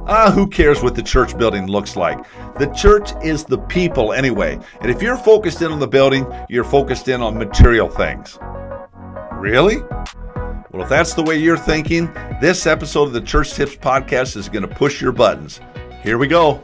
Who cares what the church building looks like? The church is the people anyway. And if you're focused in on the building, you're focused in on material things. Really? Well, if that's the way you're thinking, this episode of the Church Tips Podcast is going to push your buttons. Here we go.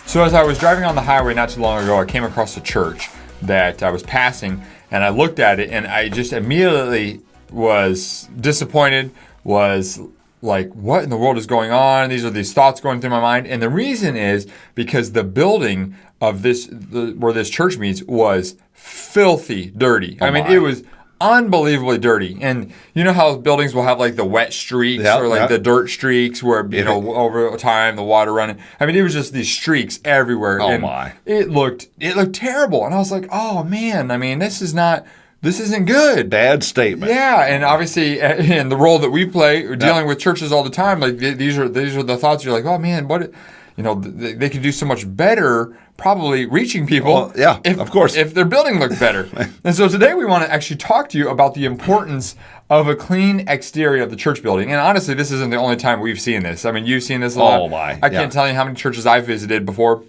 So as I was driving on the highway not too long ago, I came across a church that I was passing, and I looked at it, and I just immediately was disappointed, was like, what in the world is going on? These are these thoughts going through my mind. And the reason is because the building of where this church meets was filthy dirty. It was unbelievably dirty. And you know how buildings will have like the wet streaks the dirt streaks where, over time the water running. It was just these streaks everywhere. It looked terrible. And I was like, oh man, this isn't good. Bad statement. Yeah, and obviously in the role that we play, dealing with churches all the time, like these are the thoughts. You're like, oh man, what, they could do so much better, probably reaching people. Well, of course, if their building looked better. And so today we want to actually talk to you about the importance of a clean exterior of the church building. And honestly, this isn't the only time we've seen this. You've seen this a lot. Oh my! I can't tell you how many churches I've visited before,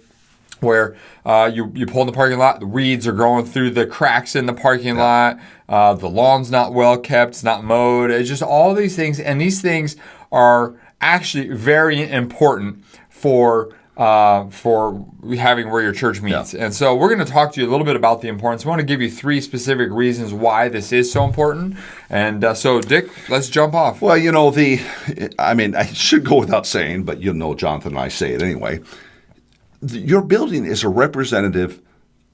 where you pull in the parking lot, the weeds are growing through the cracks in the parking lot, the lawn's not well kept, it's not mowed, it's just all these things, and these things are actually very important for having where your church meets. And so we're going to talk to you a little bit about the importance. I want to give you 3 specific reasons why this is so important. And so, Dick, let's jump off. Well, I should go without saying, but Jonathan and I say it anyway. Your building is a representative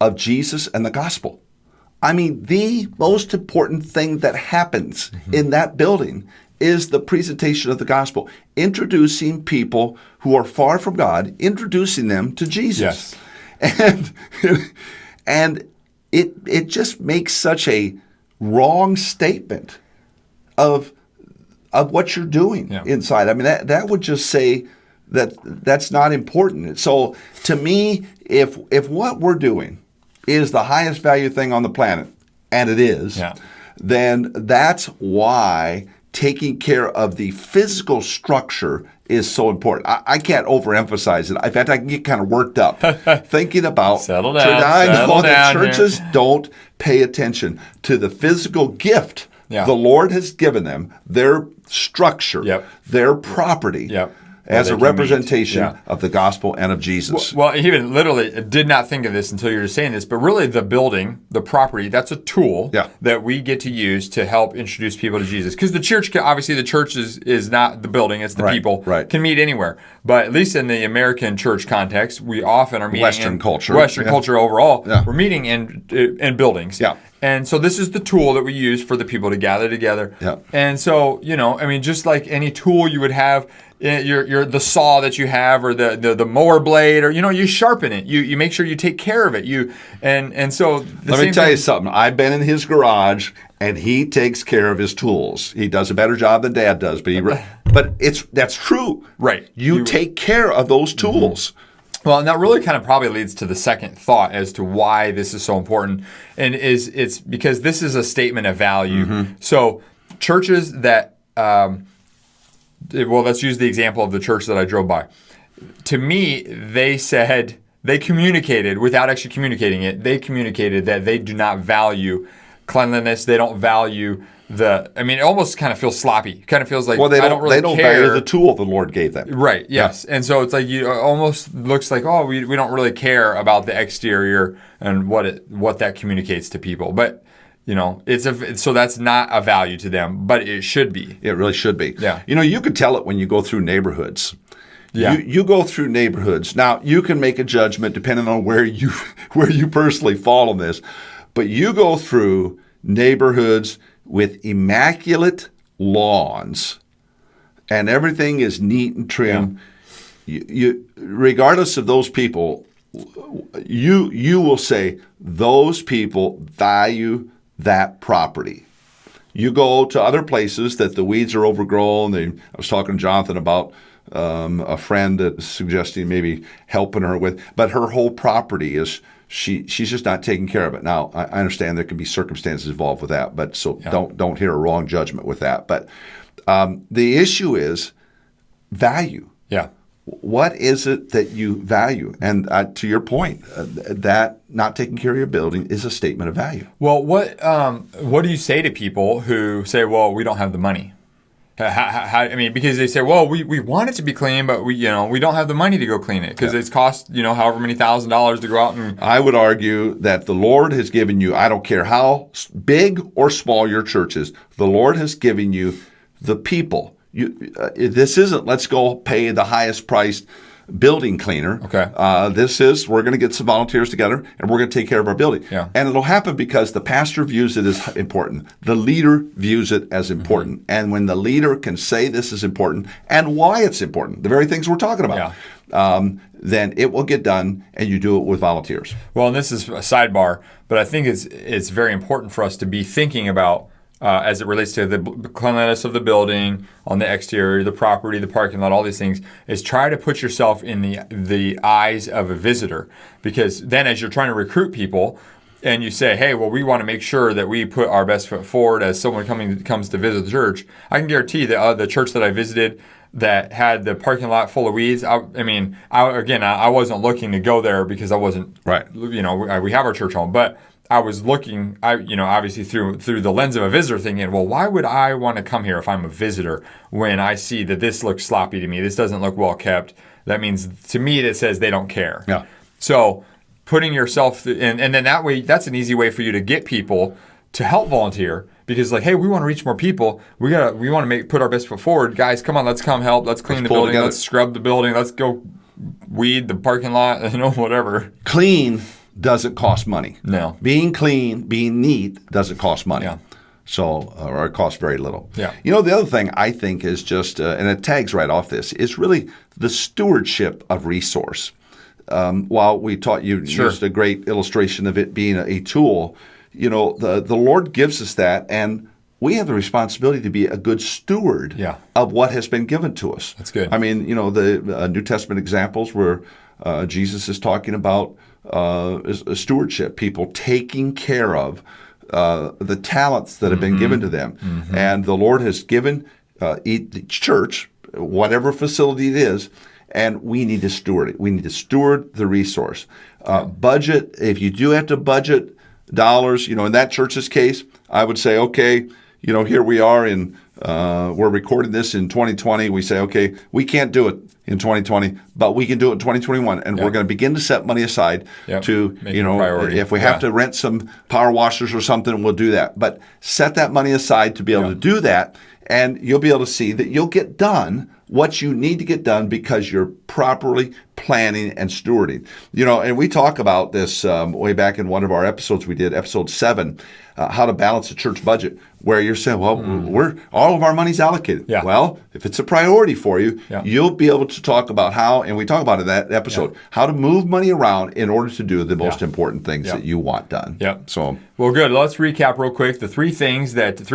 of Jesus and the gospel. The most important thing that happens in that building is the presentation of the gospel, introducing people who are far from God, introducing them to Jesus. Yes. And it just makes such a wrong statement of what you're doing inside. That would just say that's not important. So to me, if what we're doing is the highest value thing on the planet, and it is, then that's why taking care of the physical structure is so important. I can't overemphasize it. In fact, I can get kind of worked up thinking about Settle down, churches don't pay attention to the physical gift the Lord has given them, their structure, their property. As a representation of the gospel and of Jesus. Well, even literally did not think of this until you were saying this, but really the building, the property, that's a tool that we get to use to help introduce people to Jesus. Because the church is not the building, it's the people, can meet anywhere. But at least in the American church context, we often are meeting Western culture overall. We're meeting in buildings. And so this is the tool that we use for the people to gather together. And so, just like any tool you would have, the saw that you have, or the mower blade, or you sharpen it. You make sure you take care of it. And so let me tell you something. I've been in his garage, and he takes care of his tools. He does a better job than Dad does, but that's true. Right. You take care of those tools. Well, and that really kind of probably leads to the second thought as to why this is so important, and it's because this is a statement of value. So churches that let's use the example of the church that I drove by. To me, they communicated, without actually communicating it, they communicated that they do not value cleanliness. They don't value it almost kind of feels sloppy. It kind of feels like, they don't value the tool the Lord gave them. Right, yes. And so it's like, you almost looks like, we don't really care about the exterior and what that communicates to people. But so that's not a value to them, but it should be. It really should be. Yeah. You could tell it when you go through neighborhoods. You go through neighborhoods. Now, you can make a judgment depending on where you personally fall on this, but you go through neighborhoods with immaculate lawns, and everything is neat and trim. You regardless of those people, you will say those people value that property. You go to other places that the weeds are overgrown. I was talking to Jonathan about a friend that was suggesting maybe helping her with, but her whole property is she's just not taking care of it. Now, I understand there can be circumstances involved with that, but so don't hear a wrong judgment with that. But the issue is value. Yeah. What is it that you value? And to your point, that not taking care of your building is a statement of value. Well, what do you say to people who say, well, we don't have the money? I mean, because they say, well, we want it to be clean, but we don't have the money to go clean it because it's cost, however many $1,000s to go out and. I would argue that the Lord has given you, I don't care how big or small your church is, the Lord has given you the people. This isn't let's go pay the highest priced building cleaner. Okay. This is we're going to get some volunteers together and we're going to take care of our building. Yeah. And it'll happen because the pastor views it as important. The leader views it as important. And when the leader can say this is important and why it's important, the very things we're talking about, then it will get done and you do it with volunteers. Well, and this is a sidebar, but I think it's very important for us to be thinking about as it relates to the cleanliness of the building, on the exterior, the property, the parking lot, all these things, is try to put yourself in the eyes of a visitor. Because then as you're trying to recruit people and you say, hey, well, we want to make sure that we put our best foot forward as someone comes to visit the church, I can guarantee that the church that I visited that had the parking lot full of weeds, I wasn't looking to go there because I wasn't, right. We have our church home, but I was looking, obviously through the lens of a visitor, thinking, well, why would I want to come here if I'm a visitor when I see that this looks sloppy to me? This doesn't look well kept. That means to me it says they don't care. Yeah. So putting yourself and then that way, that's an easy way for you to get people to help volunteer because hey, we want to reach more people. We want to put our best foot forward, guys. Come on, let's come help. Let's clean the building. Let's scrub the building. Let's go weed the parking lot. Whatever. Clean doesn't cost money. No. Being clean, being neat doesn't cost money. Yeah. So, or it costs very little. Yeah. The other thing I think is just, and it tags right off this, is really the stewardship of resource. While we taught you just a great illustration of it being a tool, the Lord gives us that, and we have the responsibility to be a good steward of what has been given to us. That's good. I mean, the New Testament examples where Jesus is talking about stewardship, people taking care of the talents that have been given to them. Mm-hmm. And the Lord has given each church, whatever facility it is, and we need to steward it. We need to steward the resource. Budget, if you do have to budget dollars, in that church's case, I would say, okay, here we are we're recording this in 2020. We say, okay, we can't do it in 2020, but we can do it in 2021. And we're going to begin to set money aside to, if we have to rent some power washers or something, we'll do that. But set that money aside to be able to do that. And you'll be able to see that you'll get done what you need to get done because you're properly planning and stewarding. And we talk about this way back in one of our episodes we did, episode 7, how to balance a church budget, where you're saying, well, all of our money's allocated. Yeah. Well, if it's a priority for you, you'll be able to talk about how, and we talk about in that episode, how to move money around in order to do the most important things that you want done. Yep. So, well, good. Let's recap real quick the three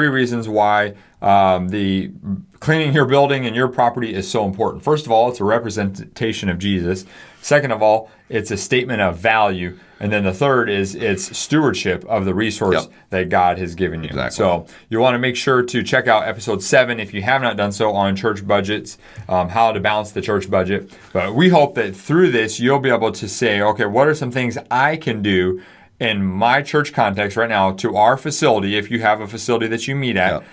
reasons why the cleaning your building and your property is so important. First of all, it's a representation of Jesus. Second of all, it's a statement of value. And then the third is it's stewardship of the resource that God has given you. Exactly. So you want to make sure to check out episode 7 if you have not done so on church budgets, how to balance the church budget. But we hope that through this, you'll be able to say, okay, what are some things I can do in my church context right now to our facility, if you have a facility that you meet at,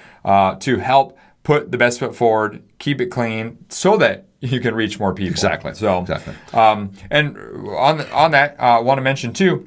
to help put the best foot forward, keep it clean, so that you can reach more people. Exactly. So, and on that, I want to mention too,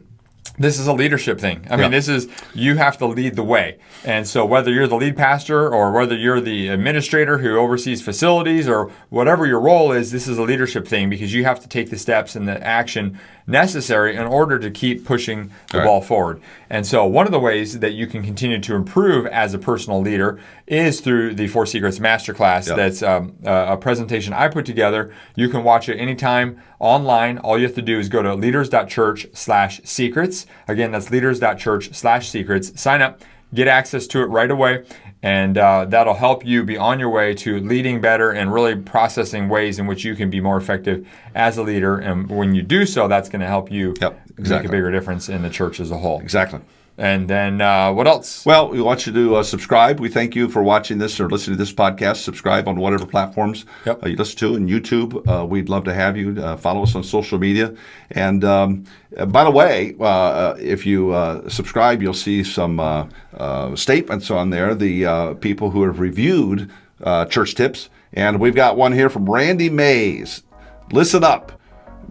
this is a leadership thing. I mean, this is, you have to lead the way. And so whether you're the lead pastor or whether you're the administrator who oversees facilities or whatever your role is, this is a leadership thing because you have to take the steps and the action necessary in order to keep pushing the ball forward. And so one of the ways that you can continue to improve as a personal leader is through the 4 Secrets Masterclass. That's a presentation I put together. You can watch it anytime online. All you have to do is go to Leaders.Church/secrets. Again, that's Leaders.Church/secrets. Sign up, get access to it right away. And that'll help you be on your way to leading better and really processing ways in which you can be more effective as a leader. And when you do so, that's going to help you make Exactly. a bigger difference in the church as a whole. Exactly. And then what else? Well, we want you to subscribe. We thank you for watching this or listening to this podcast. Subscribe on whatever platforms you listen to, and YouTube. We'd love to have you. Follow us on social media. And by the way, if you subscribe, you'll see some statements on there. The people who have reviewed Church Tips. And we've got one here from Randy Mays. Listen up.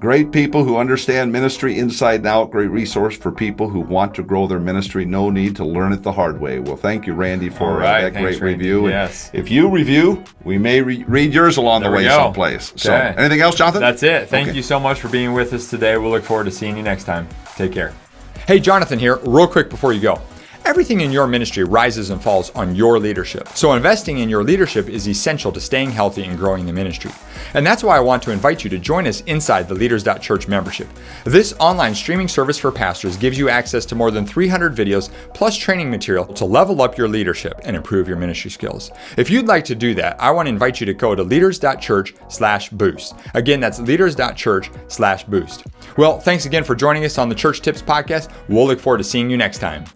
Great people who understand ministry inside and out. Great resource for people who want to grow their ministry. No need to learn it the hard way. Well, thank you, Randy, for that great review. Yes. And if you review, we may read yours along the way someplace. So, anything else, Jonathan? That's it. Thank you so much for being with us today. We'll look forward to seeing you next time. Take care. Hey, Jonathan here. Real quick before you go. Everything in your ministry rises and falls on your leadership. So investing in your leadership is essential to staying healthy and growing the ministry. And that's why I want to invite you to join us inside the Leaders.Church membership. This online streaming service for pastors gives you access to more than 300 videos plus training material to level up your leadership and improve your ministry skills. If you'd like to do that, I want to invite you to go to Leaders.Church/boost. Again, that's Leaders.Church/boost. Well, thanks again for joining us on the Church Tips podcast. We'll look forward to seeing you next time.